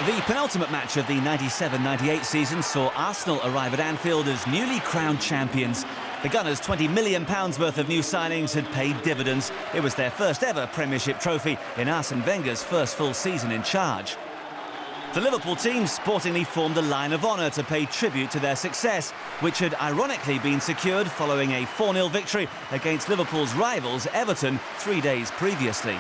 The penultimate match of the 97-98 season saw Arsenal arrive at Anfield as newly crowned champions. The Gunners' £20 million worth of new signings had paid dividends. It was their first ever Premiership trophy in Arsene Wenger's first full season in charge. The Liverpool team sportingly formed a line of honour to pay tribute to their success, which had ironically been secured following a 4-0 victory against Liverpool's rivals Everton 3 days previously.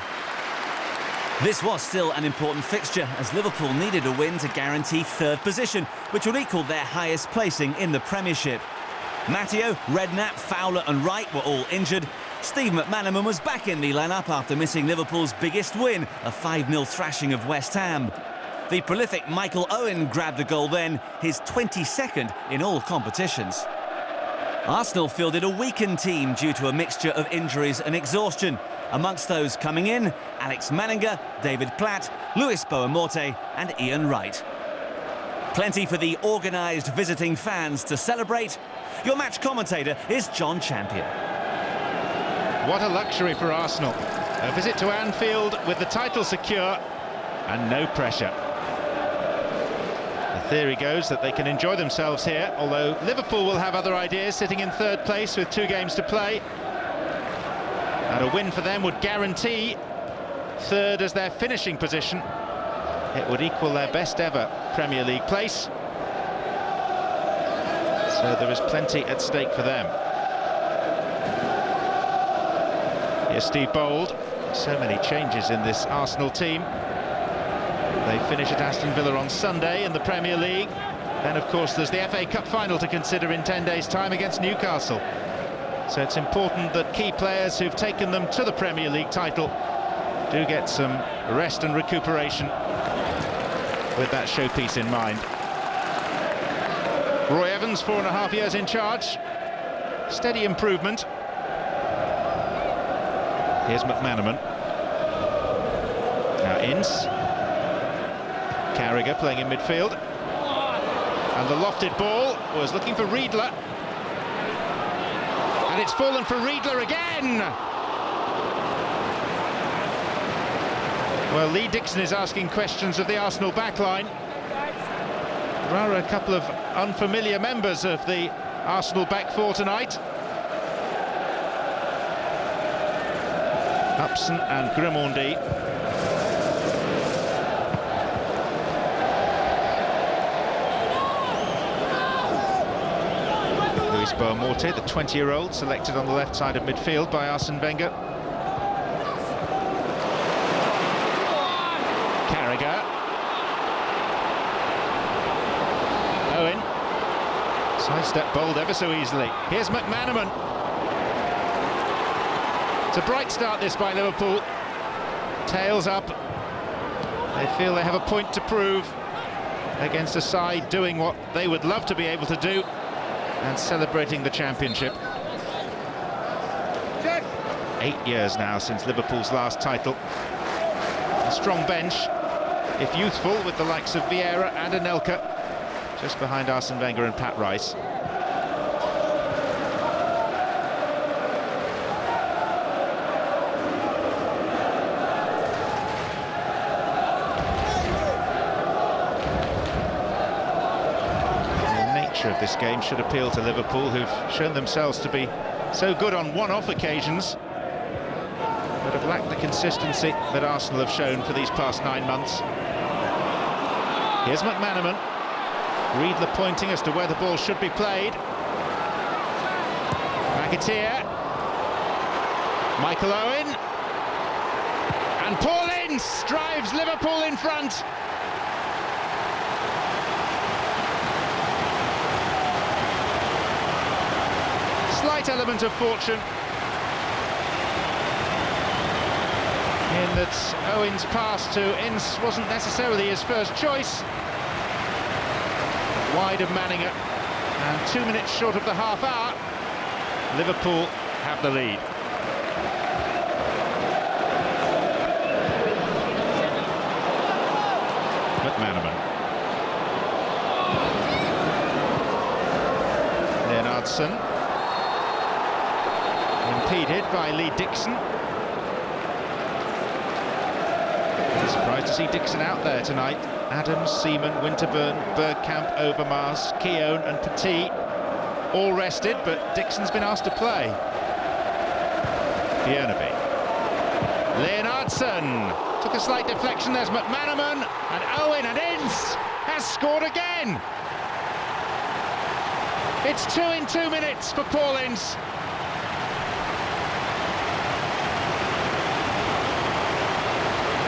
This was still an important fixture as Liverpool needed a win to guarantee third position, which would equal their highest placing in the Premiership. Matteo, Redknapp, Fowler and Wright were all injured. Steve McManaman was back in the lineup after missing Liverpool's biggest win, a 5-0 thrashing of West Ham. The prolific Michael Owen grabbed the goal then, his 22nd in all competitions. Arsenal fielded a weakened team due to a mixture of injuries and exhaustion. Amongst those coming in, Alex Manninger, David Platt, Luis Boamorte and Ian Wright. Plenty for the organised visiting fans to celebrate. Your match commentator is John Champion. What a luxury for Arsenal. A visit to Anfield with the title secure and no pressure. The theory goes that they can enjoy themselves here, although Liverpool will have other ideas, sitting in third place with 2 games to play. And a win for them would guarantee third as their finishing position. It would equal their best ever Premier League place. So there is plenty at stake for them. Here's Steve Bold. So many changes in this Arsenal team. They finish at Aston Villa on Sunday in the Premier League. Then, of course, there's the FA Cup final to consider in 10 days' time against Newcastle. So it's important that key players who've taken them to the Premier League title do get some rest and recuperation with that showpiece in mind. Roy Evans, 4.5 years in charge. Steady improvement. Here's McManaman. Now Ince. Carragher playing in midfield. And the lofted ball was looking for Riedler. And it's fallen for Riedler again! Well, Lee Dixon is asking questions of the Arsenal backline. There are a couple of unfamiliar members of the Arsenal back four tonight. Upson and Grimmondy. Luis Boamorte, the 20-year-old, selected on the left side of midfield by Arsene Wenger. Carragher. Owen. Sidestep Bold ever so easily. Here's McManaman. It's a bright start this by Liverpool. Tails up. They feel they have a point to prove against a side doing what they would love to be able to do and celebrating the championship. 8 years now since Liverpool's last title. A strong bench, if youthful, with the likes of Vieira and Anelka, just behind Arsene Wenger and Pat Rice. Of this game should appeal to Liverpool, who've shown themselves to be so good on one-off occasions, but have lacked the consistency that Arsenal have shown for these past 9 months. Here's McManaman. Riedler pointing as to where the ball should be played. McAteer. Michael Owen. And Paul Ince drives Liverpool in front. Slight element of fortune in that Owen's pass to Ince wasn't necessarily his first choice. Wide of Manninger, and 2 minutes short of the half hour, Liverpool have the lead. McManaman. Leonardson. Impeded by Lee Dixon. Surprised to see Dixon out there tonight. Adams, Seaman, Winterburn, Bergkamp, Overmars, Keown and Petit all rested, but Dixon's been asked to play. Bjørneby. Leonardson took a slight deflection. There's McManaman, and Owen, and Ince has scored again. It's 2 in 2 minutes for Paul Ince.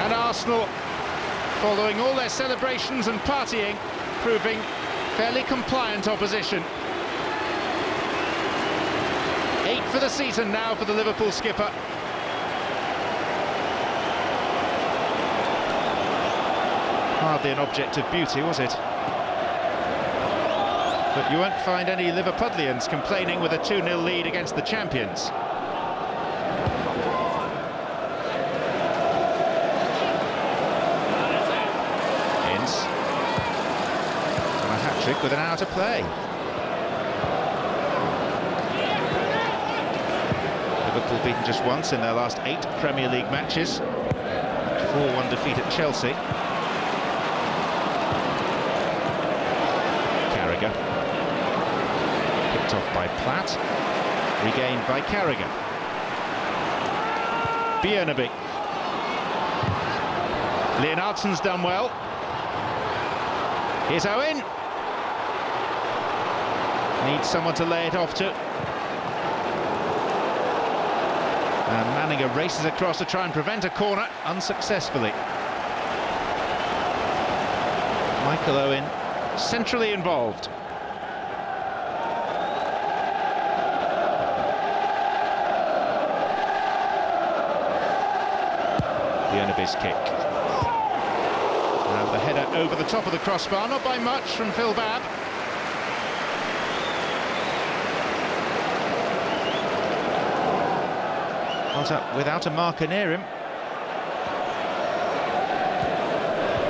And Arsenal, following all their celebrations and partying, proving fairly compliant opposition. 8 for the season now for the Liverpool skipper. Hardly an object of beauty, was it? But you won't find any Liverpudlians complaining with a 2-0 lead against the champions. Ince on a hat-trick with an hour to play. Liverpool beaten just once in their last 8 Premier League matches. 4-1 defeat at Chelsea. Carragher. Picked off by Platt. Regained by Carragher. Bjørneby. Leonardson's done well. Here's Owen. Needs someone to lay it off to. And Manninger races across to try and prevent a corner, unsuccessfully. Michael Owen centrally involved. Bjørneby's kick. And the header over the top of the crossbar, not by much from Phil Babb. Without a marker near him.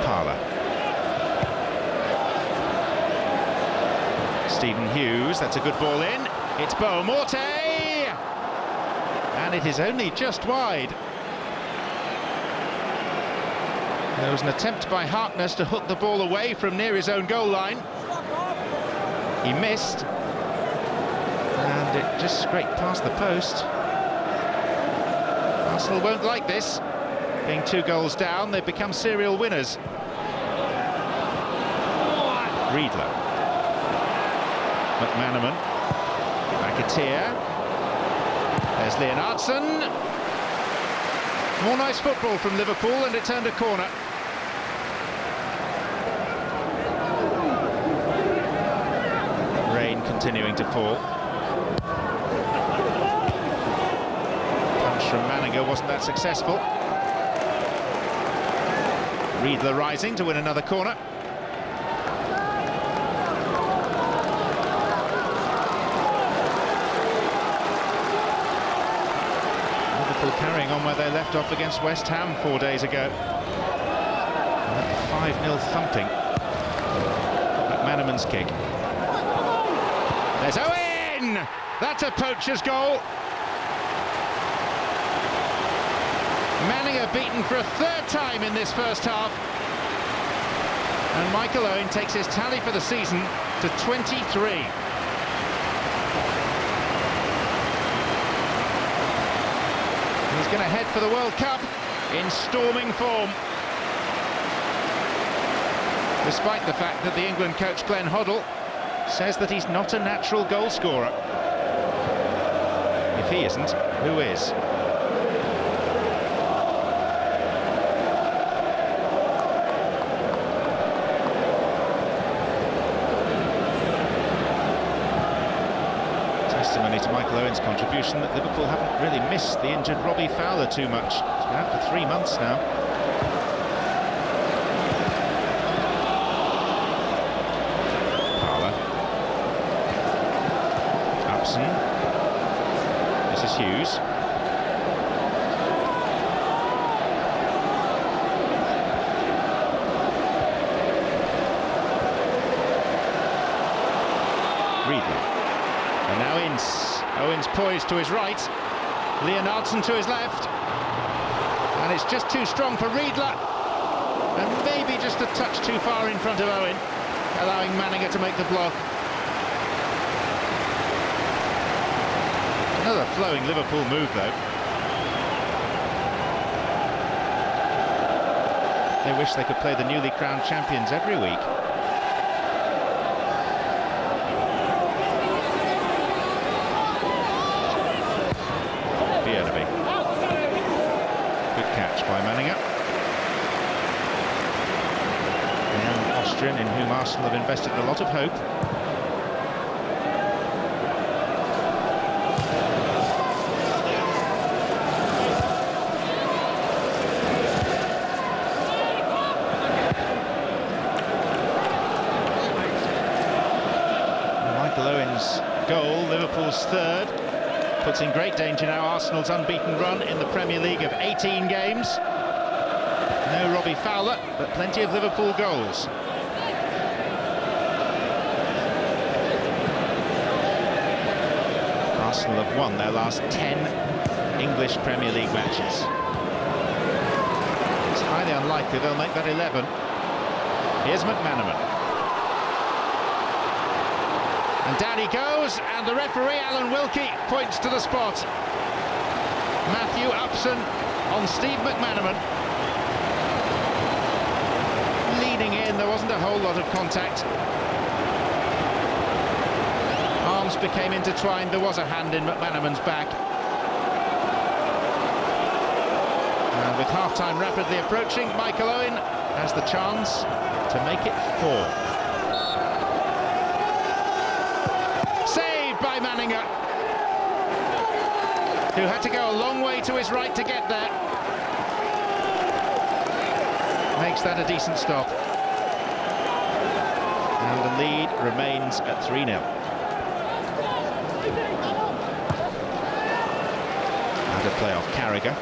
Parlour. Stephen Hughes, that's a good ball in. It's Bo Morte! And it is only just wide. There was an attempt by Harkness to hook the ball away from near his own goal line. He missed. And it just scraped past the post. Arsenal won't like this. Being 2 goals down, they've become serial winners. Riedler. McManaman. McAteer. There's Leonardson. More nice football from Liverpool, and it turned a corner. Rain continuing to fall. From Manninger wasn't that successful. Riedler rising to win another corner. Liverpool carrying on where they left off against West Ham 4 days ago. And that 5-0 thumping. McManaman's kick. There's Owen! That's a poacher's goal. Manninger beaten for a 3rd time in this first half. And Michael Owen takes his tally for the season to 23. He's going to head for the World Cup in storming form. Despite the fact that the England coach Glenn Hoddle says that he's not a natural goal scorer. If he isn't, who is? Testimony to Michael Owen's contribution that Liverpool haven't really missed the injured Robbie Fowler too much. He's been out for 3 months now. Parlour. Upson. This is Hughes. Riedler. And now Ince. Owen's poised to his right. Leonardson to his left. And it's just too strong for Riedler. And maybe just just a touch too far in front of Owen, allowing Manninger to make the block. Another flowing Liverpool move, though. They wish they could play the newly crowned champions every week. Good catch by Manninger. The young Austrian, in whom Arsenal have invested a lot of hope. Michael Owen's goal, Liverpool's third, puts in great danger now Arsenal's unbeaten run in the Premier League of 18 games. No Robbie Fowler, but plenty of Liverpool goals. Arsenal have won their last 10 English Premier League matches. It's highly unlikely they'll make that 11. Here's McManaman. And down he goes, and the referee, Alan Wilkie, points to the spot. Matthew Upson on Steve McManaman. Leaning in, there wasn't a whole lot of contact. Arms became intertwined, there was a hand in McManaman's back. And with half-time rapidly approaching, Michael Owen has the chance to make it 4. By Manninger, who had to go a long way to his right to get there. Makes that a decent stop. And the lead remains at 3-0. And a play off Carragher.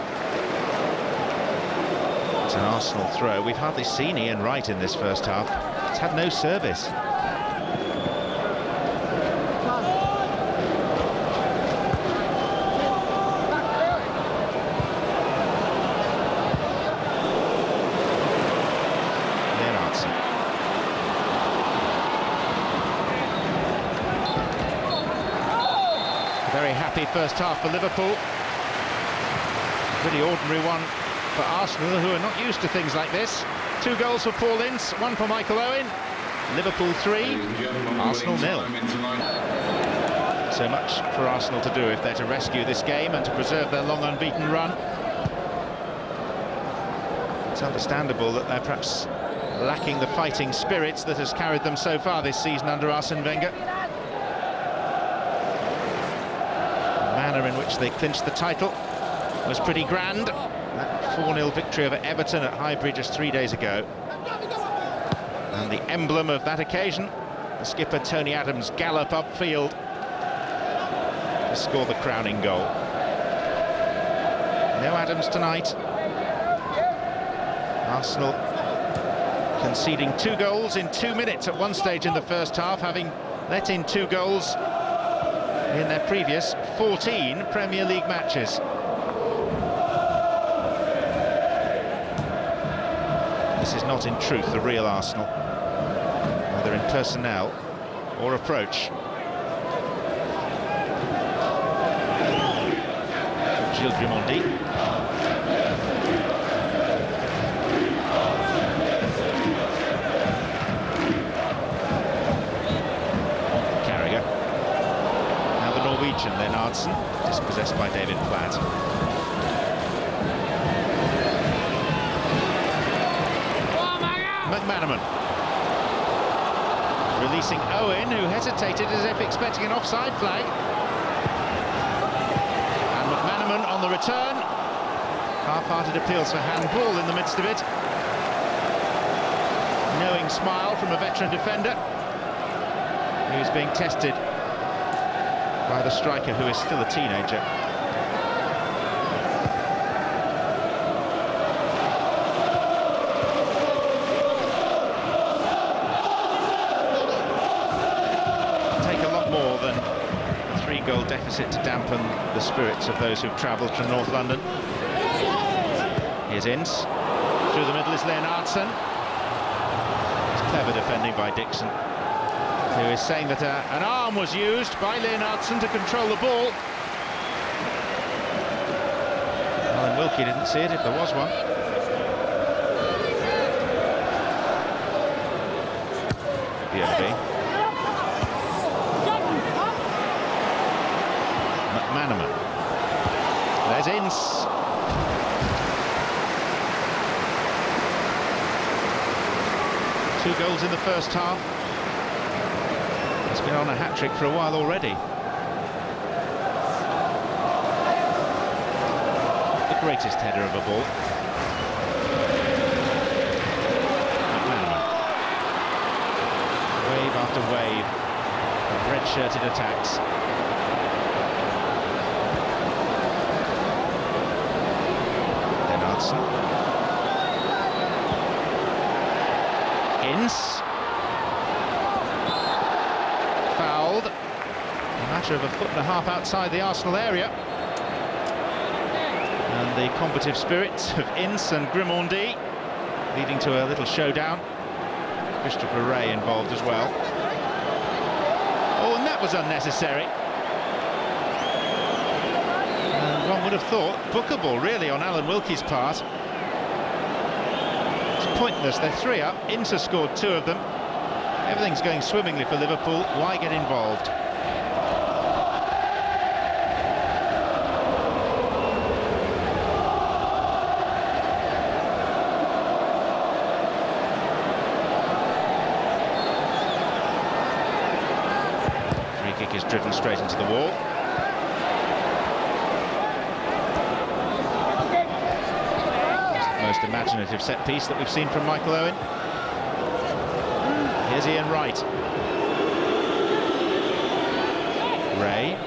It's an Arsenal throw. We've hardly seen Ian Wright in this first half. He's had no service. Very happy first half for Liverpool. Pretty ordinary one for Arsenal, who are not used to things like this. 2 goals for Paul Ince, 1 for Michael Owen. Liverpool 3, Arsenal 0. So much for Arsenal to do if they're to rescue this game and to preserve their long unbeaten run. It's understandable that they're perhaps lacking the fighting spirits that has carried them so far this season under Arsene Wenger. The manner in which they clinched the title was pretty grand. That 4-0 victory over Everton at Highbury just 3 days ago. And the emblem of that occasion, the skipper Tony Adams' gallop upfield to score the crowning goal. No Adams tonight. Arsenal conceding 2 goals in 2 minutes at one stage in the first half, having let in 2 goals in their previous 14 Premier League matches. This is not in truth the real Arsenal, either in personnel or approach. Gilles Grimondi. Carragher. Now the Norwegian, then Arntzen, dispossessed by David Platt. McManaman. Releasing Owen, who hesitated as if expecting an offside flag. And McManaman on the return. Half-hearted appeals for handball in the midst of it. Knowing smile from a veteran defender who's being tested by the striker, who is still a teenager. Goal deficit to dampen the spirits of those who've travelled from North London. Here's Ince. Through the middle is Lennartson. Clever defending by Dixon, who is saying that an arm was used by Leonardson to control the ball. Alan Wilkie didn't see it if there was one. Beauty. McManaman. There's Ince. Two goals in the first half. He's been on a hat-trick for a while already. The greatest header of a ball. McManaman. Wave after wave of red-shirted attacks. Leonardson. Ince. Fouled. A matter of a foot and a half outside the Arsenal area. And the combative spirits of Ince and Grimaudy leading to a little showdown. Christopher Ray involved as well. Oh, and that was unnecessary. And one would have thought bookable really on Alan Wilkie's part. Pointless, they're 3 up. Ince has scored 2 of them. Everything's going swimmingly for Liverpool. Why get involved? Free kick is driven straight into the wall. Most imaginative set piece that we've seen from Michael Owen. Here's Ian Wright. Ray.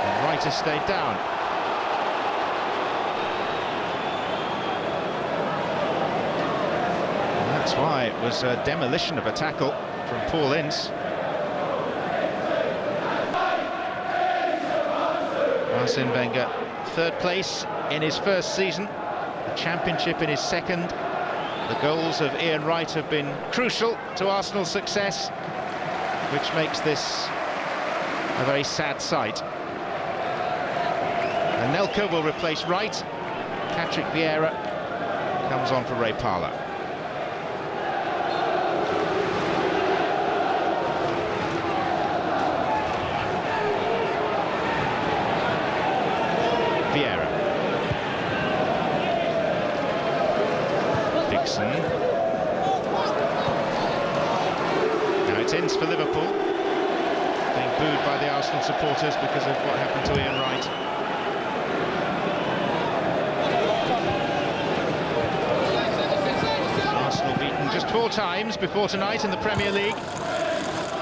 And Wright has stayed down. And that's why it was a demolition of a tackle from Paul Ince. Arsene Wenger, 3rd place in his first season, the championship in his second. The goals of Ian Wright have been crucial to Arsenal's success, which makes this a very sad sight. Anelka will replace Wright. Patrick Vieira comes on for Ray Parlour. Vieira. Dixon. Now it's Ince for Liverpool. Being booed by the Arsenal supporters because of what happened to Ian Wright. Arsenal beaten just 4 times before tonight in the Premier League.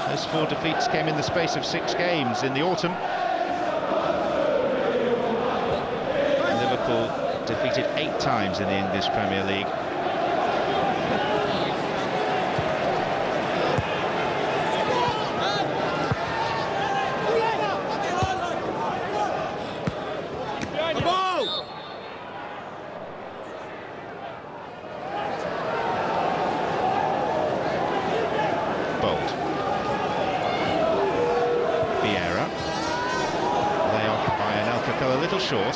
Those 4 defeats came in the space of 6 games in the autumn. Liverpool defeated 8 times in the English Premier League. Bolt. Vieira. Layoff by Anelka fell a little short.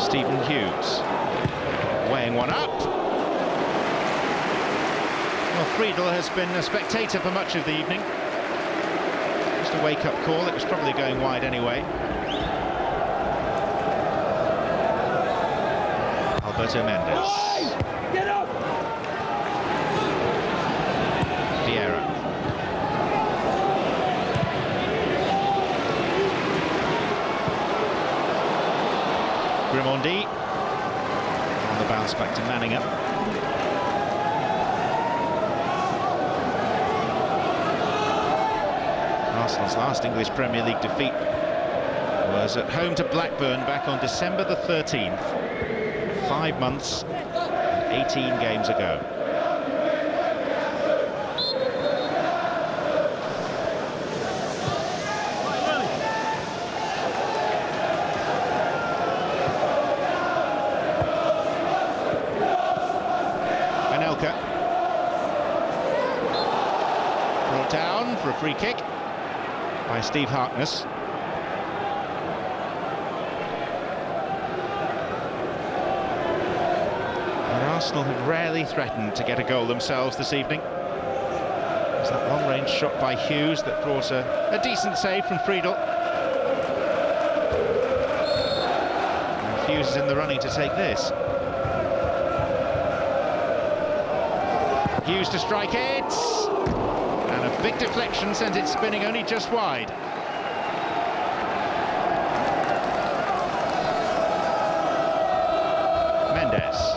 Stephen Hughes weighing one up. Well, Friedel has been a spectator for much of the evening. Just a wake-up call. It was probably going wide anyway. Alberto Mendes. Get up! Vieira. Grimaudy on the bounce back to Manningham. Arsenal's last English Premier League defeat was at home to Blackburn back on December the 13th. 5 months and 18 games ago. Brought down for a free kick by Steve Harkness. And Arsenal have rarely threatened to get a goal themselves this evening. There's that long-range shot by Hughes that brought a decent save from Friedel. And Hughes is in the running to take this. Hughes to strike it, and a big deflection sent it spinning only just wide. Mendes.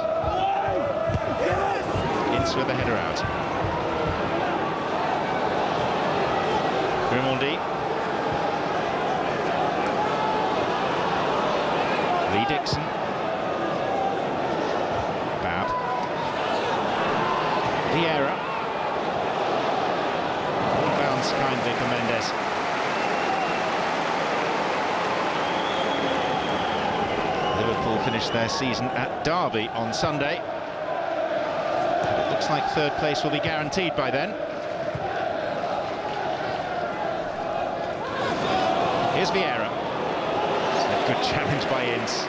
Ince with the header out. Grimaldi. Lee Dixon. Vieira. Bounce kindly for Mendes. Liverpool finished their season at Derby on Sunday. It looks like third place will be guaranteed by then. Here's Vieira. It's a good challenge by Ince.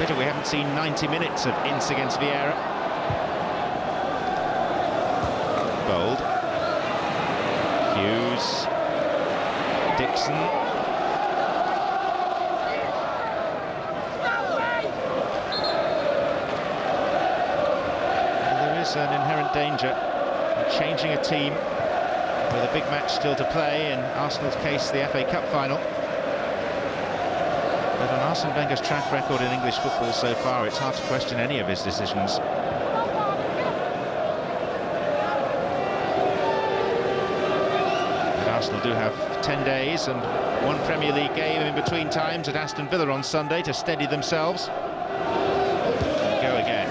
Better we haven't seen 90 minutes of Ince against Vieira. Bold. Hughes. Dixon. Well, there is an inherent danger in changing a team with a big match still to play, in Arsenal's case the FA Cup final. But on Arsene Wenger's track record in English football so far, it's hard to question any of his decisions. Arsenal do have 10 days and one Premier League game in between times at Aston Villa on Sunday to steady themselves. Go again.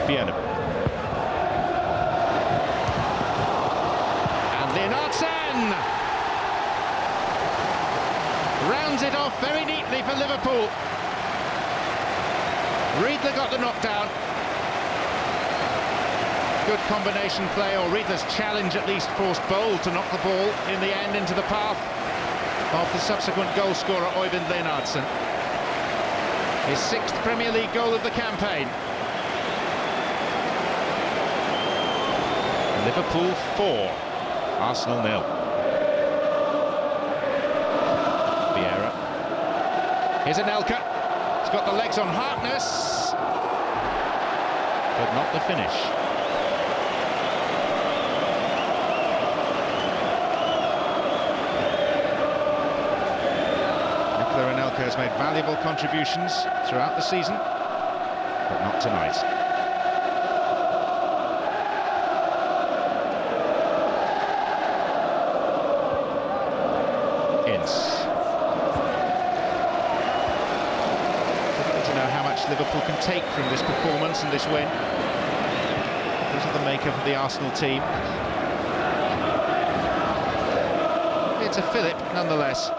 Björneby. And Lienartsen rounds it off very neatly for Liverpool. Riedler got the knockdown. Good combination play, or Riedler's challenge at least forced Bold to knock the ball in the end into the path of the subsequent goal scorer Øyvind Lienartsen. His 6th Premier League goal of the campaign. Liverpool 4, Arsenal 0. Vieira. Here's Anelka. He's got the legs on Harkness, but not the finish. Anelka has made valuable contributions throughout the season, but not tonight. Ince. Difficult to know how much Liverpool can take from this performance and this win. These are the makeup of the Arsenal team. It's a fillip nonetheless.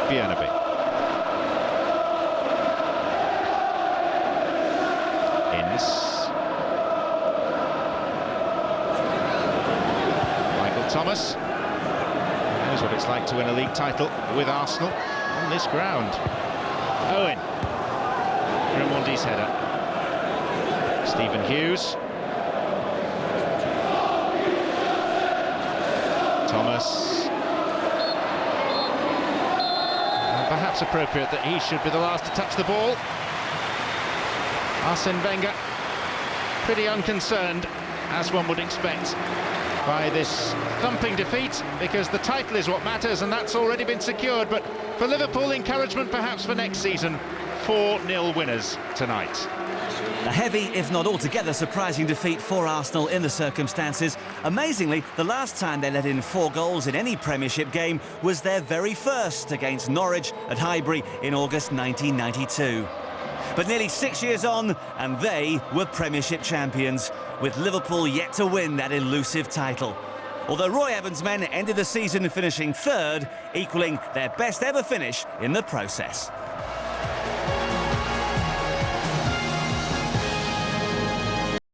Björneby. Ince. Michael Thomas knows what it's like to win a league title with Arsenal on this ground. Owen. Grimaldi's header. Stephen Hughes. Thomas. Perhaps appropriate that he should be the last to touch the ball. Arsene Wenger pretty unconcerned, as one would expect, by this thumping defeat, because the title is what matters and that's already been secured. But for Liverpool, encouragement perhaps for next season. 4-0 winners tonight. A heavy, if not altogether surprising defeat for Arsenal in the circumstances. Amazingly, the last time they let in 4 goals in any Premiership game was their very first against Norwich at Highbury in August 1992. But nearly 6 years on, and they were Premiership champions, with Liverpool yet to win that elusive title. Although Roy Evans' men ended the season finishing 3rd, equalling their best ever finish in the process.